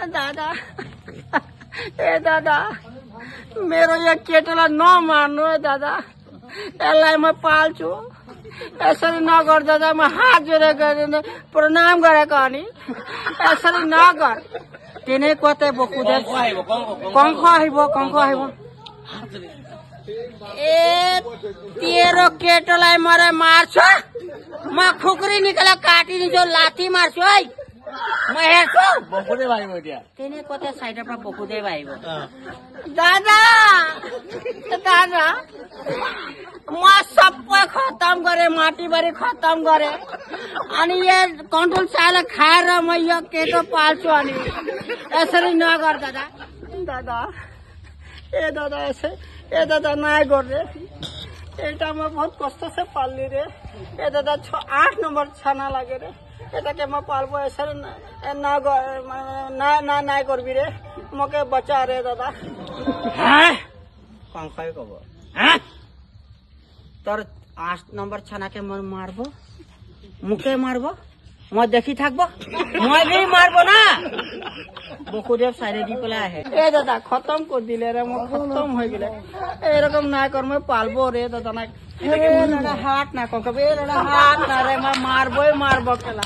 दादा ए दादा मेरो यो केटोलाई नमार्नु है दादा यसलाई म पाल्छु यसरी नगर दादा म हात जोडेर प्रणाम गरेको अनि यसरी नगर तिनै कतै बोकुदे कङ्क आइब ए तेरो केटोलाई मरे मार्छु म खुकुरी निकालेर काटिदिन्छु लाठी मार्छु है म हेर्छु बोकुदै भाइबो त्यहाँ तिनै कतै साइडमा बोकुदै भाइबो दादा दादा म सबै खत्तम गरे माटीबारी खत्तम गरे अनि यो कन्ट्रोल चाले खाएर म यो केटो पाल्छु अनि यसरी नगर दादा दादा ए दादा यसै ए दादा नाइ गर्ने এটা মই বহুত কষ্ট से पाल्ली रे ए दादा 8 नंबर छाना लागे रे এটা के मैं पालबो ऐसे ना करबी रे मके बचा रे दादा हैं कंकाय कब हैं तोर 8 नंबर छाना के मन मारबो मुके मारबो मैं देखी থাকবো मैं भी मारबो ना বকুদেব সাইরে দি পেলা আহে এ দাদা খতম করে দিলে রে মই খতম হয়ে গেলে এরকম না কর মই পালবো রে দাদা না হাট না কবে হাট না রে মই মারবো কেলা